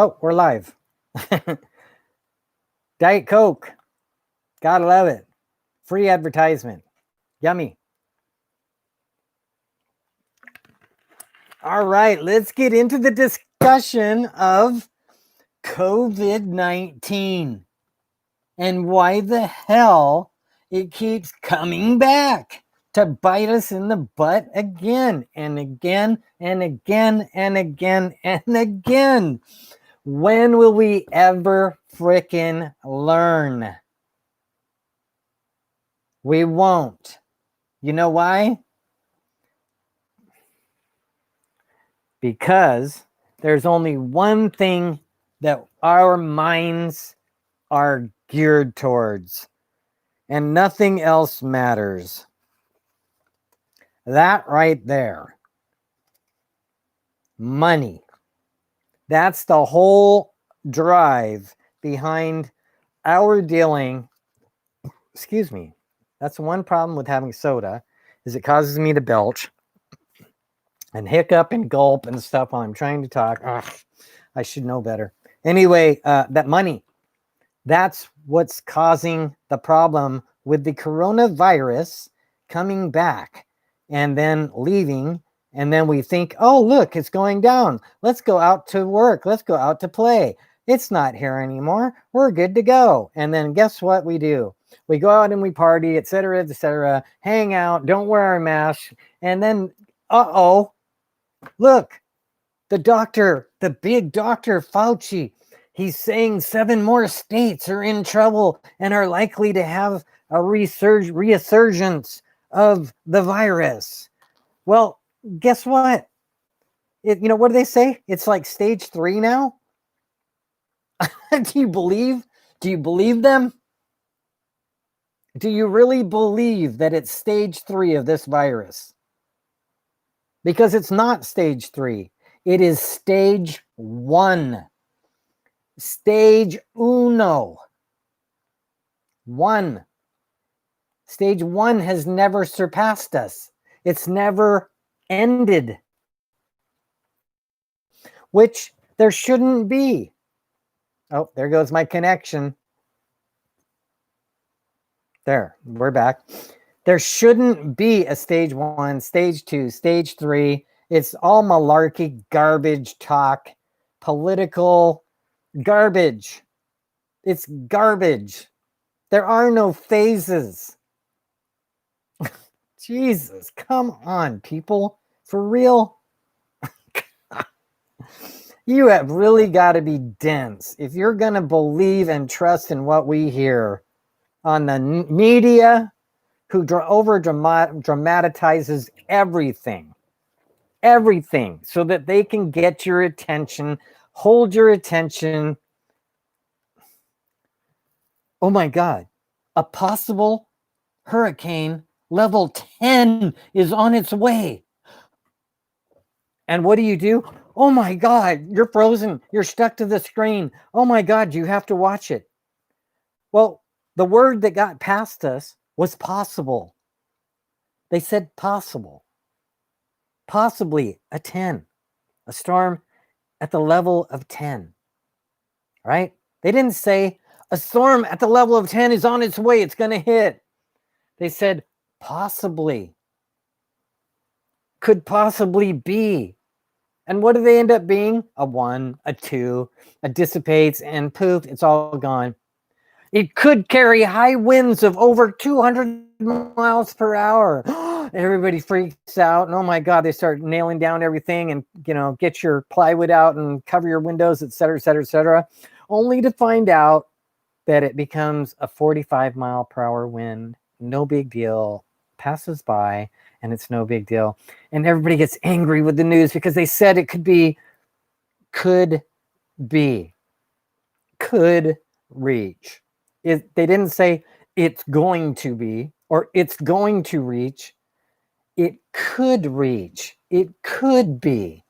Oh, we're live. Diet Coke. Gotta love it. Free advertisement. Yummy. All right, let's get into the discussion of COVID-19 and why the hell it keeps coming back to bite us in the butt again and again and again and again and again. When will we ever frickin' learn? We won't. You know why? Because there's only one thing that our minds are geared towards, and nothing else matters. That right there. Money. That's the whole drive behind our dealing. Excuse me. That's one problem with having soda, is it causes me to belch and hiccup and gulp and stuff while I'm trying to talk. Ugh, I should know better. Anyway, that money, that's what's causing the problem with the coronavirus coming back and then leaving. And then we think, oh, look, it's going down. Let's go out to work. Let's go out to play. It's not here anymore. We're good to go. And then guess what we do? We go out and we party, etc., hang out, don't wear our mask. And then, look, the doctor, the big doctor, Fauci, he's saying 7 more states are in trouble and are likely to have a resurgence of the virus. Well, guess what? What do they say? It's like stage 3 now. Do you believe them? Do you really believe that it's stage 3 of this virus? Because it's not stage 3. It is stage 1. Stage uno. 1. Stage 1 has never surpassed us. It's never ended. Which there shouldn't be. Oh, there goes my connection. There, we're back. There shouldn't be a stage 1, stage 2, stage 3. It's all malarkey, garbage talk, political garbage. It's garbage. There are no phases. Jesus, come on, people. For real? You have really got to be dense if you're going to believe and trust in what we hear on the media, who dramatizes everything so that they can get your attention, hold your attention. Oh my God, a possible hurricane level 10 is on its way. And what do? Oh my God, you're frozen. You're stuck to the screen. Oh my God, you have to watch it. Well, the word that got past us was possible. They said possible. Possibly a 10. A storm at the level of 10. Right? They didn't say a storm at the level of 10 is on its way. It's going to hit. They said possibly. Could possibly be. And what do they end up being? A 1, a 2, it dissipates and poof, it's all gone. It could carry high winds of over 200 miles per hour. Everybody freaks out. And oh my God, they start nailing down everything and, get your plywood out and cover your windows, et cetera, only to find out that it becomes a 45 mile per hour wind. No big deal. Passes by and it's no big deal. And everybody gets angry with the news because they said it could be, could reach. They didn't say it's going to be or it's going to reach. It could reach. It could be.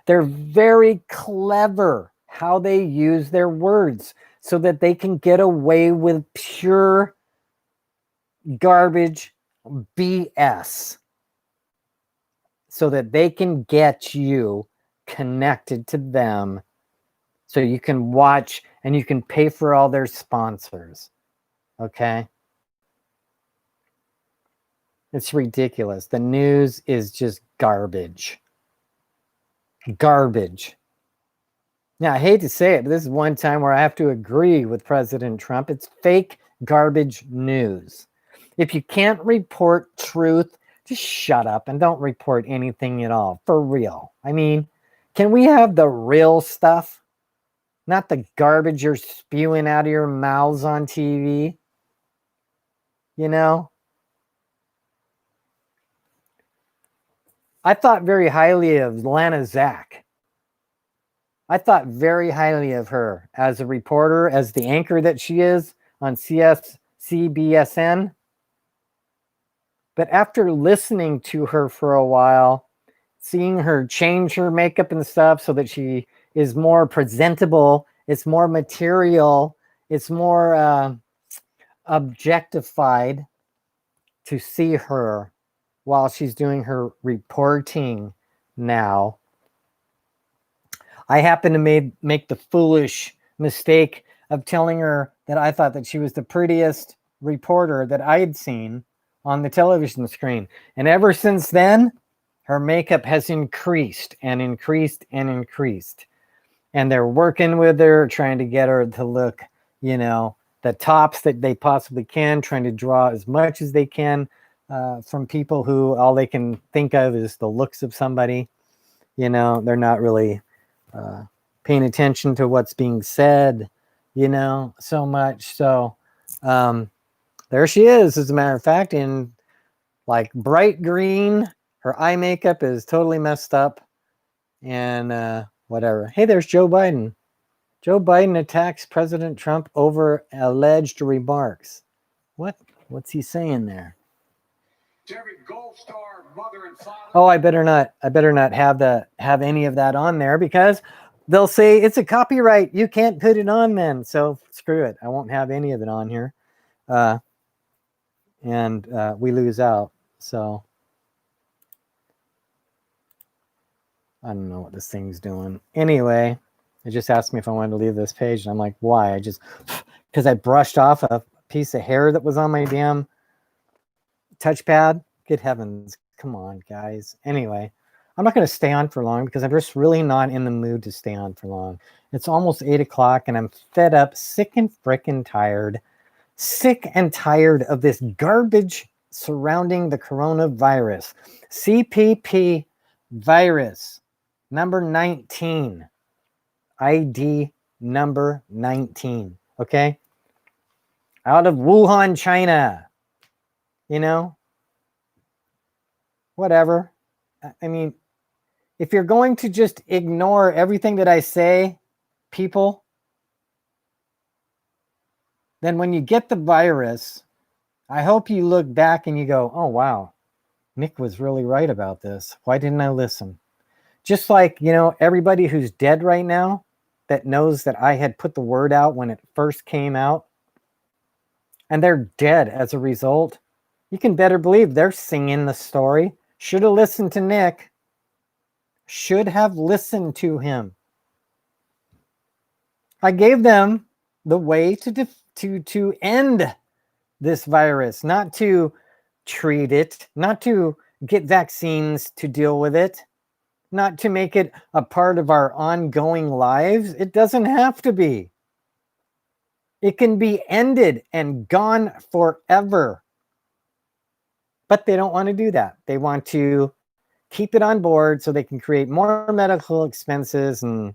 They're very clever how they use their words so that they can get away with pure garbage BS so that they can get you connected to them So you can watch and you can pay for all their sponsors. Okay? It's ridiculous. The news is just garbage. Garbage. Now, I hate to say it, but this is one time where I have to agree with President Trump. It's fake garbage news. If you can't report truth, just shut up and don't report anything at all. For real. I mean, can we have the real stuff? Not the garbage you're spewing out of your mouths on TV. You know? I thought very highly of Lana Zach. I thought very highly of her as a reporter, as the anchor that she is on CBSN. But after listening to her for a while, seeing her change her makeup and stuff so that she is more presentable, it's more material, it's more objectified to see her while she's doing her reporting now. I happened to make the foolish mistake of telling her that I thought that she was the prettiest reporter that I had seen on the television screen. And ever since then, her makeup has increased and increased and increased. And they're working with her, trying to get her to look, you know, the tops that they possibly can, trying to draw as much as they can from people who all they can think of is the looks of somebody. You know, they're not really paying attention to what's being said, you know, so much. So there she is, as a matter of fact, in like bright green. Her eye makeup is totally messed up and whatever. Hey, there's Joe Biden. Joe Biden attacks President Trump over alleged remarks. What's he saying there? Oh, I better not have any of that on there because they'll say it's a copyright. You can't put it on then. So screw it. I won't have any of it on here. And we lose out. So I don't know what this thing's doing. Anyway, it just asked me if I wanted to leave this page. And I'm like, why? Because I brushed off a piece of hair that was on my damn touchpad. Good heavens. Come on, guys. Anyway, I'm not going to stay on for long because I'm just really not in the mood to stay on for long. It's almost 8 o'clock and I'm fed up, sick and frickin' tired. Sick and tired of this garbage surrounding the coronavirus. CPP virus number 19. ID number 19. Okay? Out of Wuhan, China. You know? Whatever. I mean, if you're going to just ignore everything that I say, people, then when you get the virus, I hope you look back and you go, oh, wow, Nick was really right about this. Why didn't I listen? Just like, you know, everybody who's dead right now that knows that I had put the word out when it first came out, and they're dead as a result, you can better believe they're singing the story. Should have listened to Nick. Should have listened to him. I gave them the way to end this virus, not to treat it, not to get vaccines to deal with it, not to make it a part of our ongoing lives. It doesn't have to be. It can be ended and gone forever. But they don't want to do that. They want to keep it on board so they can create more medical expenses, and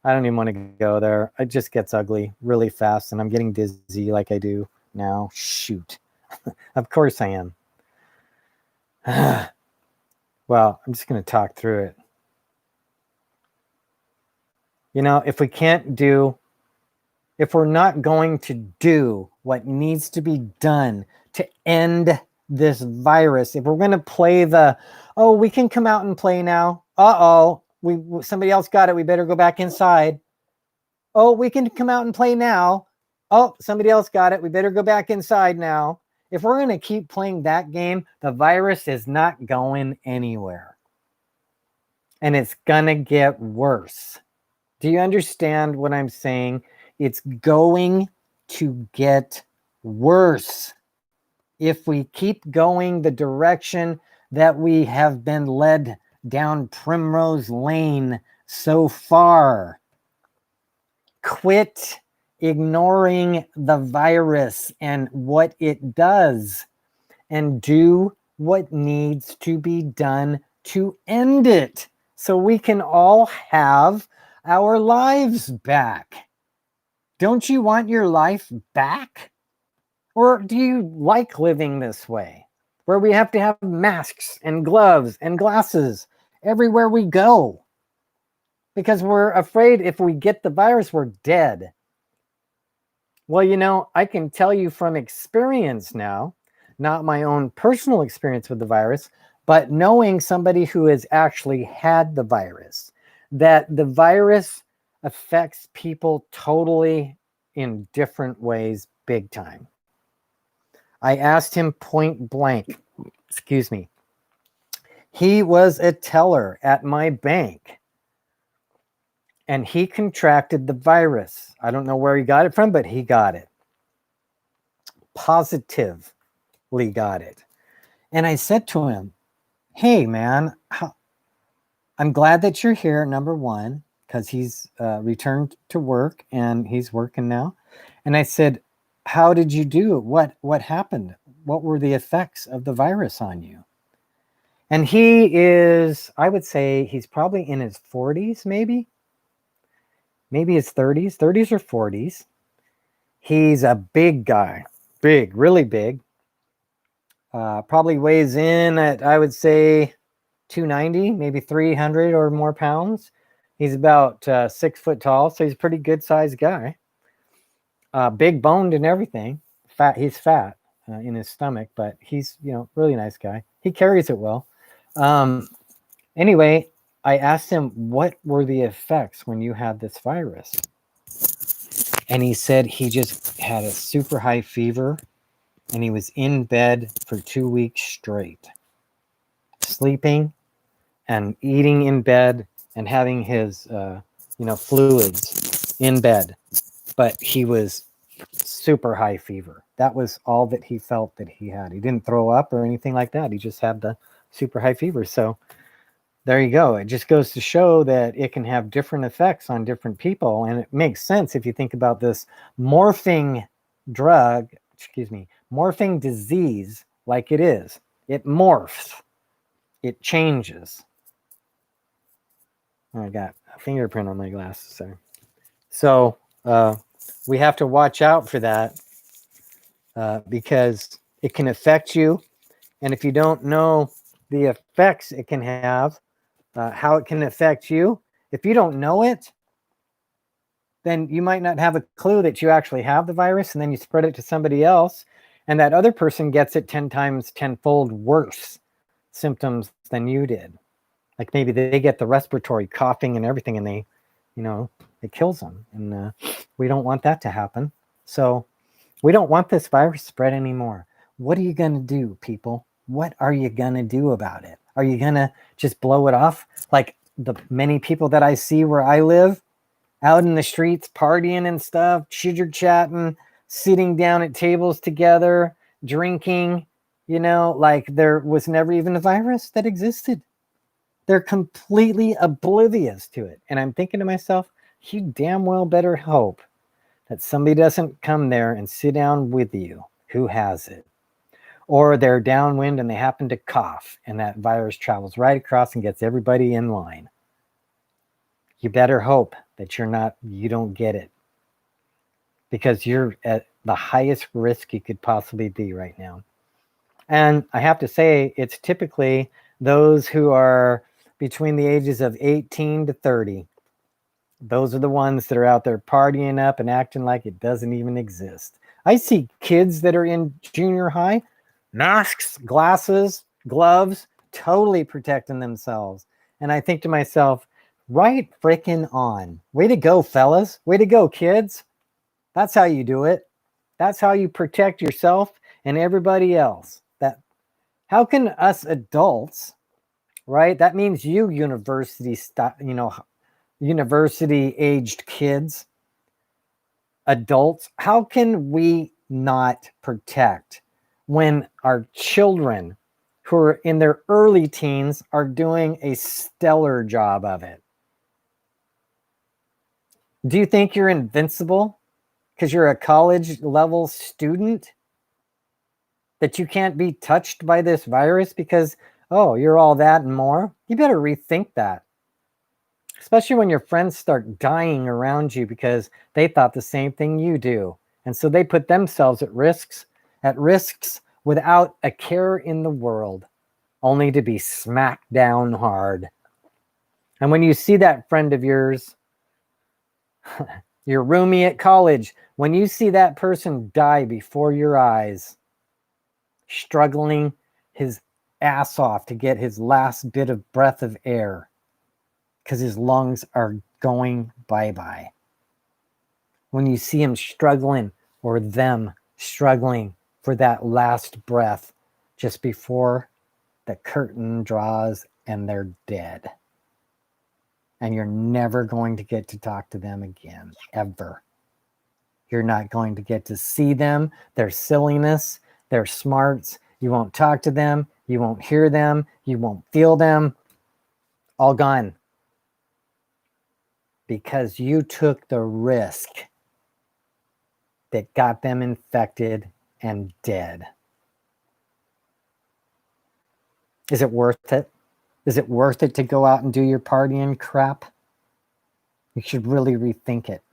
I don't even want to go there. It just gets ugly really fast, and I'm getting dizzy like I do now. Shoot. Of course I am. Well, I'm just going to talk through it. You know, if we're not going to do what needs to be done to end this virus, if we're going to play we can come out and play now. Somebody else got it. We better go back inside. Oh, we can come out and play now. Oh, somebody else got it. We better go back inside now. If we're going to keep playing that game, the virus is not going anywhere. And it's going to get worse. Do you understand what I'm saying? It's going to get worse if we keep going the direction that we have been led down Primrose Lane so far. Quit ignoring the virus and what it does, and do what needs to be done to end it so we can all have our lives back. Don't you want your life back? Or do you like living this way, where we have to have masks and gloves and glasses everywhere we go? Because we're afraid if we get the virus, we're dead. Well, you know, I can tell you from experience now, not my own personal experience with the virus, but knowing somebody who has actually had the virus, that the virus affects people totally in different ways, big time. I asked him point blank, excuse me. He was a teller at my bank, and he contracted the virus. I don't know where he got it from, but he got it. Positively got it. And I said to him, hey, man, I'm glad that you're here, number one, because he's returned to work and he's working now. And I said, how did you do it? What happened? What were the effects of the virus on you? And he is, I would say he's probably in his 40s, maybe his 30s or 40s. He's a big guy, big, really big. Probably weighs in at, I would say, 290, maybe 300 or more pounds. He's about 6 foot tall, so he's a pretty good sized guy. Big boned and everything. Fat. He's fat in his stomach, but he's, you know, really nice guy. He carries it well. Anyway, I asked him, what were the effects when you had this virus? And he said he just had a super high fever and he was in bed for 2 weeks straight, sleeping and eating in bed and having his, fluids in bed. But he was super high fever. That was all that he felt that he had. He didn't throw up or anything like that. He just had the super high fever. So there you go. It just goes to show that it can have different effects on different people. And it makes sense if you think about this morphing morphing disease like it is. It morphs. It changes. Oh, I got a fingerprint on my glasses there. So we have to watch out for that because it can affect you. And if you don't know the effects it can have, how it can affect you, if you don't know it, then you might not have a clue that you actually have the virus, and then you spread it to somebody else, and that other person gets it 10-fold worse symptoms than you did. Like maybe they get the respiratory coughing and everything, and they, it kills them. And we don't want that to happen. So we don't want this virus spread anymore. What are you going to do, people? What are you going to do about it? Are you going to just blow it off? Like the many people that I see where I live, out in the streets, partying and stuff, chitter-chatting, sitting down at tables together, drinking, like there was never even a virus that existed. They're completely oblivious to it. And I'm thinking to myself, you damn well better hope that somebody doesn't come there and sit down with you who has it. Or they're downwind and they happen to cough and that virus travels right across and gets everybody in line. You better hope that you don't get it, because you're at the highest risk you could possibly be right now. And I have to say, it's typically those who are between the ages of 18 to 30. Those are the ones that are out there partying up and acting like it doesn't even exist. I see kids that are in junior high, masks, glasses, gloves, totally protecting themselves. And I think to myself, right freaking on. Way to go, fellas. Way to go, kids. That's how you do it. That's how you protect yourself and everybody else. How can us adults, right? That means you university university-aged kids, adults, how can we not protect when our children who are in their early teens are doing a stellar job of it? Do you think you're invincible because you're a college level student? That you can't be touched by this virus because, oh, you're all that and more? You better rethink that. Especially when your friends start dying around you because they thought the same thing you do. And so they put themselves at risks without a care in the world, only to be smacked down hard. And when you see that friend of yours, your roomie at college, when you see that person die before your eyes, struggling his ass off to get his last bit of breath of air because his lungs are going bye-bye. When you see him struggling or them struggling for that last breath just before the curtain draws and they're dead. And you're never going to get to talk to them again, ever. You're not going to get to see them, their silliness, their smarts. You won't talk to them. You won't hear them. You won't feel them. All gone. Because you took the risk that got them infected and dead. Is it worth it? Is it worth it to go out and do your partying crap? You should really rethink it.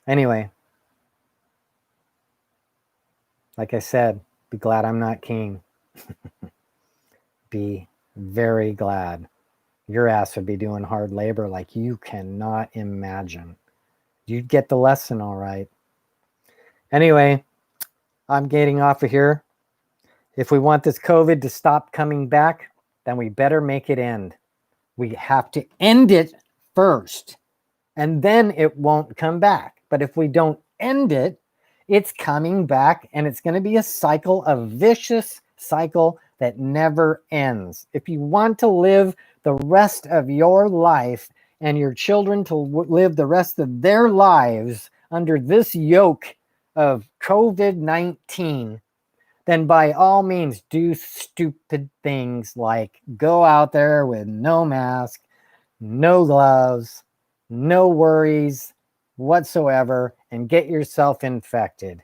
Anyway, like I said, be glad I'm not king. Be very glad. Your ass would be doing hard labor like you cannot imagine. You'd get the lesson, all right. Anyway, I'm getting off of here. If we want this COVID to stop coming back, then we better make it end. We have to end it first, and then it won't come back. But if we don't end it, it's coming back, and it's going to be a cycle, a vicious cycle that never ends. If you want to live the rest of your life and your children to live the rest of their lives under this yoke of COVID-19, then by all means do stupid things like go out there with no mask, no gloves, no worries whatsoever, and get yourself infected.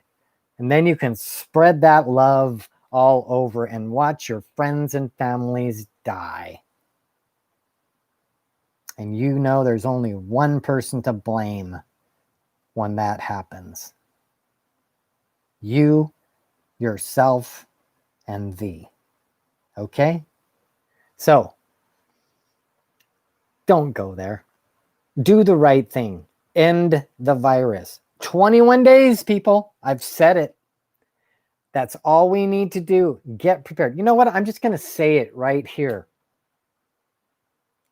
And then you can spread that love all over and watch your friends and families die. And you know there's only one person to blame when that happens. You, yourself, and thee. Okay? So, don't go there. Do the right thing. End the virus. 21 days, people. I've said it. That's all we need to do. Get prepared. You know what? I'm just going to say it right here.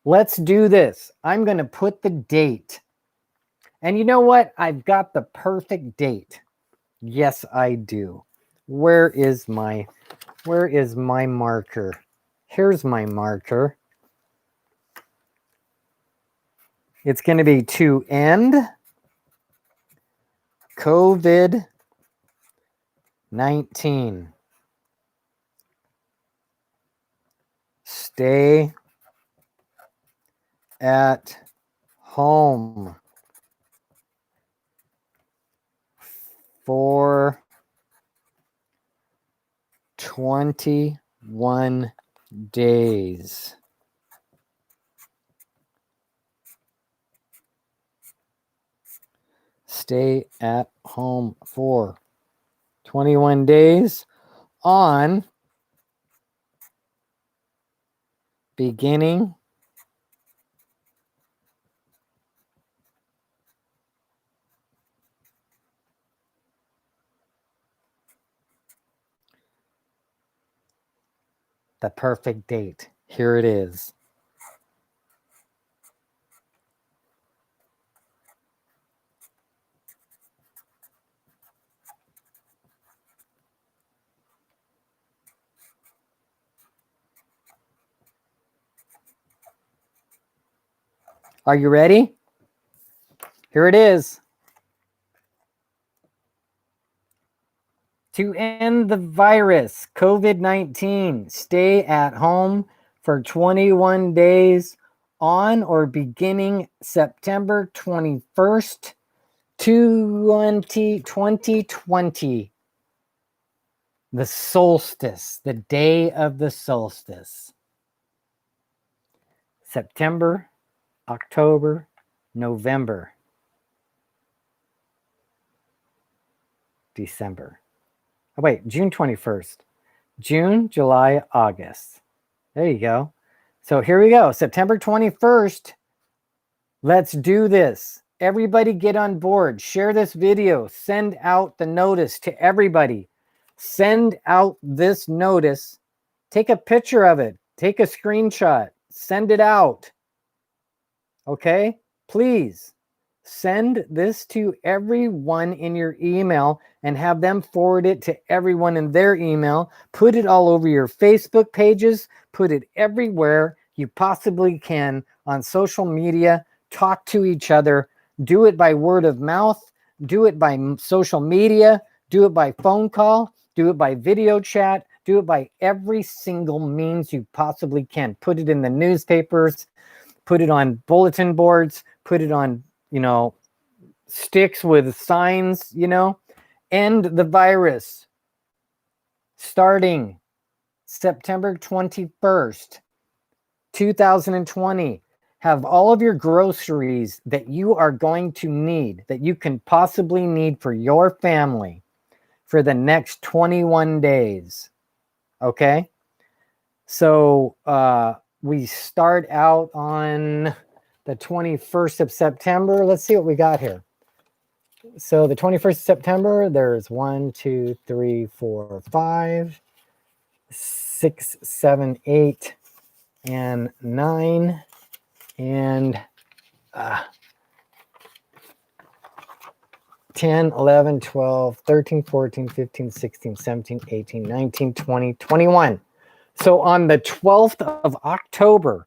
Let's do this. I'm going to put the date. And you know what? I've got the perfect date. Yes, I do. Where is my marker? Here's my marker. It's going to be to end COVID-19. Stay at home for 21 days. Stay at home for 21 days on beginning the perfect date. Here it is. Are you ready? Here it is. To end the virus, COVID-19, stay at home for 21 days on or beginning September 21st, 2020. The solstice, the day of the solstice. September, October, November, December. Oh, wait, June 21st. June, July, August. There you go. So here we go. September 21st. Let's do this. Everybody get on board. Share this video. Send out the notice to everybody. Send out this notice. Take a picture of it. Take a screenshot. Send it out. Okay? Please send this to everyone in your email and have them forward it to everyone in their email. Put it all over your Facebook pages. Put it everywhere you possibly can on social media. Talk to each other. Do it by word of mouth. Do it by social media. Do it by phone call. Do it by video chat. Do it by every single means you possibly can. Put it in the newspapers. Put it on bulletin boards. Put it on, sticks with signs, End the virus. Starting September 21st, 2020. Have all of your groceries that you are going to need, that you can possibly need for your family for the next 21 days. Okay? So we start out on the 21st of September. Let's see what we got here. So the 21st of September, there's 1, 2, 3, 4, 5, 6, 7, 8, and 9, and 10, 11, 12, 13, 14, 15, 16, 17, 18, 19, 20, 21. So on the 12th of October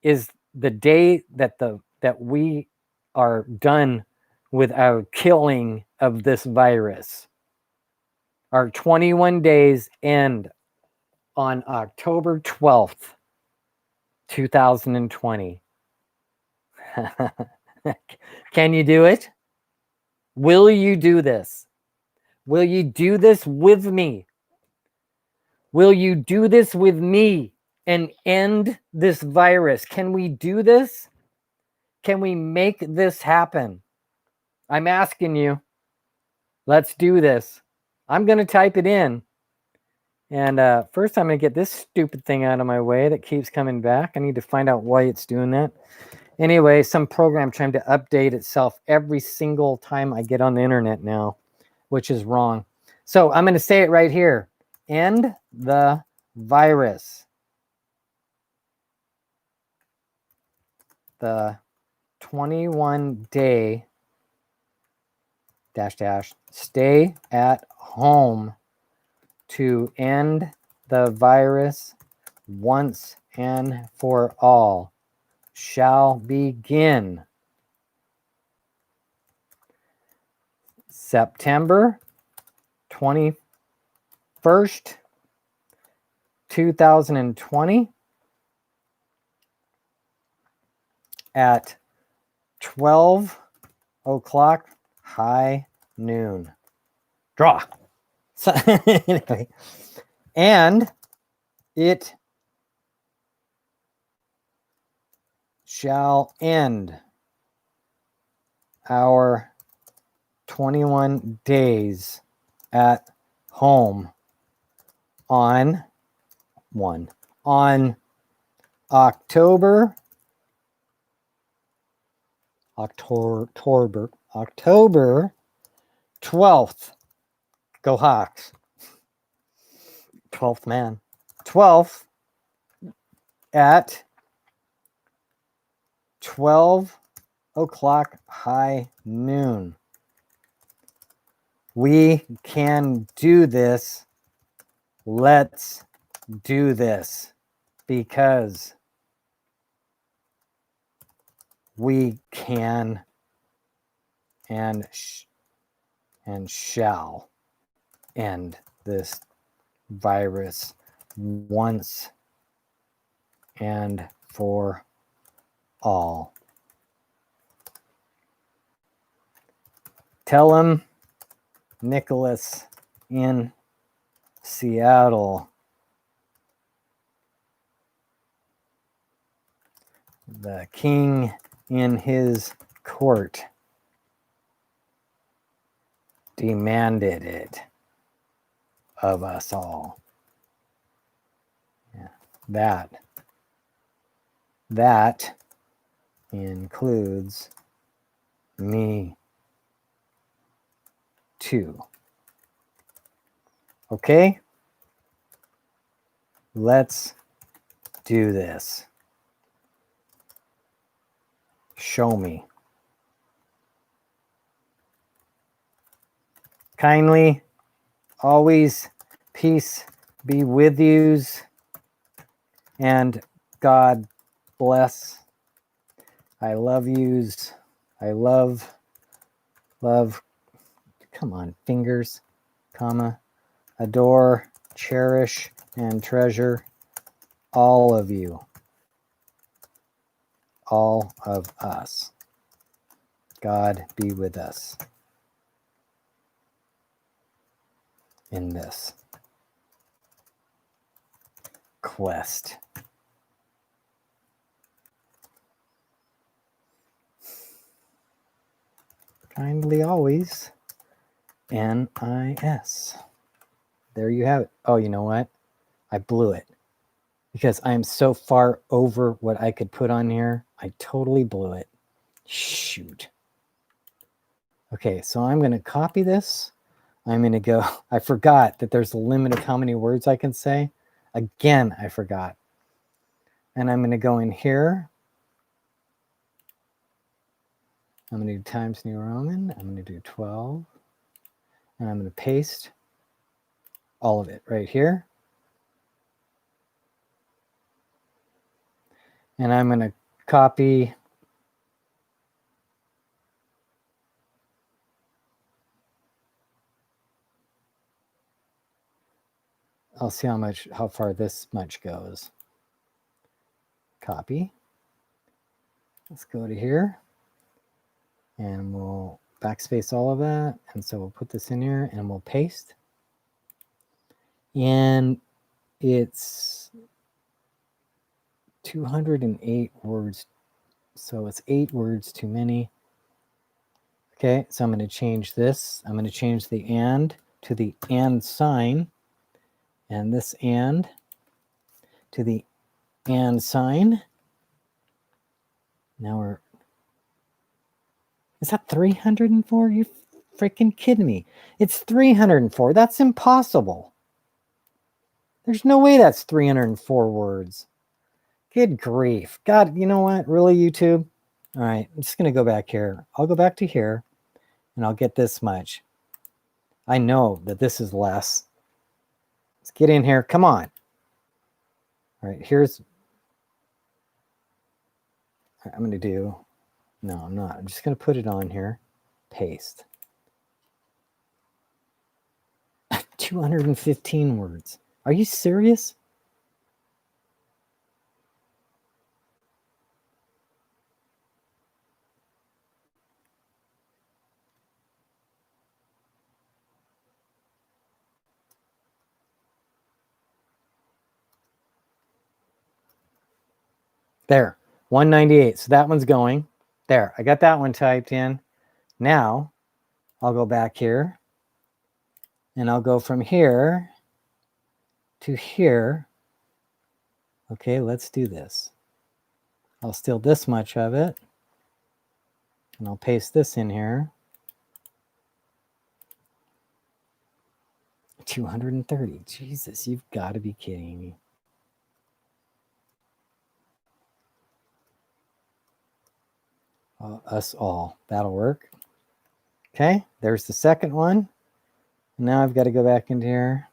is the day that we are done with our killing of this virus. Our 21 days end on October 12th, 2020. Can you do it? Will you do this? Will you do this with me? Will you do this with me and end this virus? Can we do this? Can we make this happen? I'm asking you. Let's do this. I'm going to type it in. And first, I'm going to get this stupid thing out of my way that keeps coming back. I need to find out why it's doing that. Anyway, some program trying to update itself every single time I get on the internet now, which is wrong. So I'm going to say it right here. End the virus. The 21-day -- stay at home to end the virus once and for all shall begin September 21st, 2020 at 12 o'clock high noon. Draw. So, anyway, and it shall end our 21 days at home on October 12th. Go Hawks. 12th man. 12th at 12 o'clock high noon. We can do this. Let's do this because we can and shall end this virus once and for all. Tell him, Nicholas in Seattle, the king in his court demanded it of us all. Yeah, that includes me too. Okay? Let's do this. Show me. Kindly, always peace be with yous, and God bless. I love yous. I love, come on, fingers, comma, adore, cherish, and treasure all of you. All of us. God be with us in this quest. Kindly always, NIS. There you have it. Oh, you know what? I blew it because I'm so far over what I could put on here. I totally blew it. Shoot. Okay, so I'm going to copy this. I'm going to go. I forgot that there's a limit of how many words I can say. Again, I forgot. And I'm going to go in here. I'm going to do Times New Roman. I'm going to do 12. And I'm going to paste all of it right here. And I'm going to copy I'll see how far this much goes. Copy. Let's go to here. And we'll backspace all of that. And so we'll put this in here and we'll paste. And it's 208 words. So it's 8 words too many. Okay, so I'm going to change this. I'm going to change the and to the and sign. And this and to the and sign. Now we're... Is that 304? You freaking kidding me. It's 304. That's impossible. There's no way that's 304 words. Good grief. God, you know what? Really, YouTube? All right, I'm just going to go back here. I'll go back to here, and I'll get this much. I know that this is less. Let's get in here. Come on. All right, here's... I'm going to do... No, I'm not. I'm just going to put it on here. Paste. 215 words. Are you serious? There, 198. So that one's going. There, I got that one typed in. Now, I'll go back here. And I'll go from here to here. Okay, let's do this. I'll steal this much of it. And I'll paste this in here. 230. Jesus, you've got to be kidding me. Us all. That'll work. Okay, there's the second one. Now I've got to go back into here.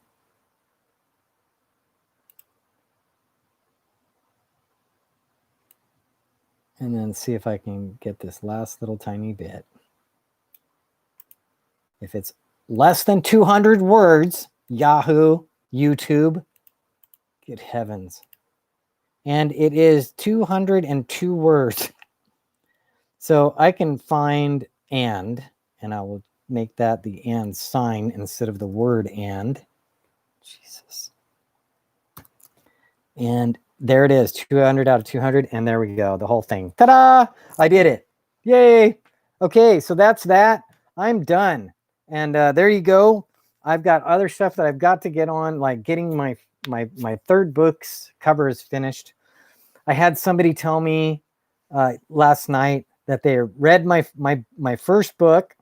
And then see if I can get this last little tiny bit. If it's less than 200 words, Yahoo, YouTube, good heavens. And it is 202 words. So I can find and I will make that the and sign instead of the word and. Jesus. And there it is, 200 out of 200. And there we go, the whole thing. Ta-da! I did it. Yay. Okay, so that's that. I'm done. And there you go. I've got other stuff that I've got to get on, like getting my third book's cover is finished. I had somebody tell me last night that they read my first book,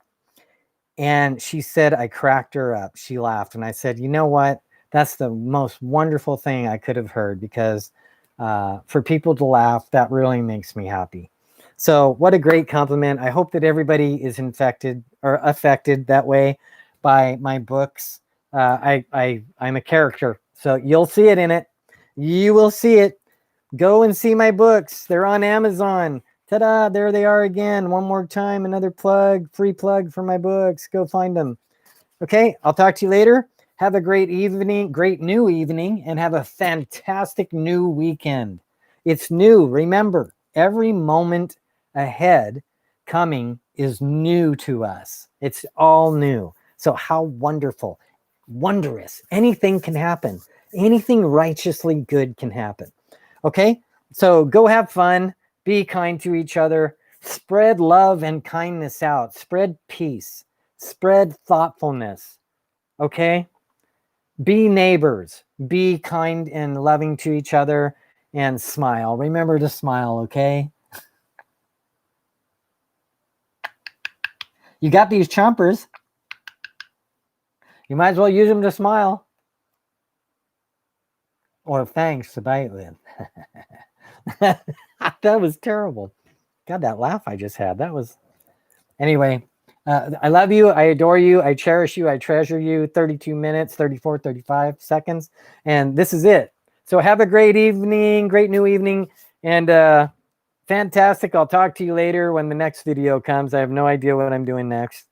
and she said I cracked her up. She laughed, and I said, you know what? That's the most wonderful thing I could have heard, because for people to laugh, that really makes me happy. So what a great compliment. I hope that everybody is infected or affected that way by my books. I'm a character, so you'll see it in it. You will see it. Go and see my books. They're on Amazon. Ta-da, there they are again. One more time, another plug, free plug for my books. Go find them. Okay, I'll talk to you later. Have a great evening, great new evening, and have a fantastic new weekend. It's new. Remember, every moment ahead coming is new to us. It's all new. So how wonderful, wondrous. Anything can happen. Anything righteously good can happen. Okay, so go have fun. Be kind to each other. Spread love and kindness out. Spread peace. Spread thoughtfulness. Okay? Be neighbors. Be kind and loving to each other, and smile. Remember to smile, okay? You got these chompers. You might as well use them to smile. Or thanks to bite with. That was terrible. God, that laugh I just had. That was... Anyway, I love you. I adore you. I cherish you. I treasure you. 32 minutes, 34, 35 seconds. And this is it. So have a great evening, great new evening. And fantastic. I'll talk to you later when the next video comes. I have no idea what I'm doing next,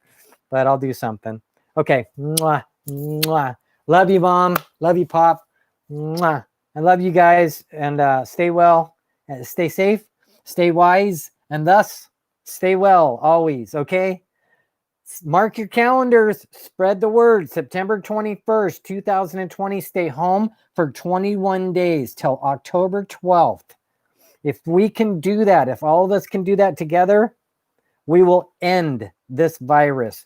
but I'll do something. Okay. Mwah, mwah. Love you, Mom. Love you, Pop. Mwah. I love you guys. And stay well. Stay safe. Stay wise. And thus, stay well always. Okay? Mark your calendars. Spread the word. September 21st, 2020. Stay home for 21 days till October 12th. If we can do that, if all of us can do that together, we will end this virus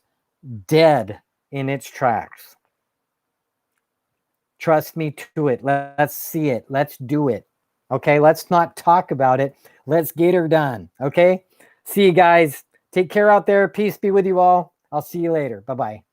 dead in its tracks. Trust me to it. Let's see it. Let's do it. Okay? Let's not talk about it. Let's get her done. Okay? See you guys. Take care out there. Peace be with you all. I'll see you later. Bye-bye.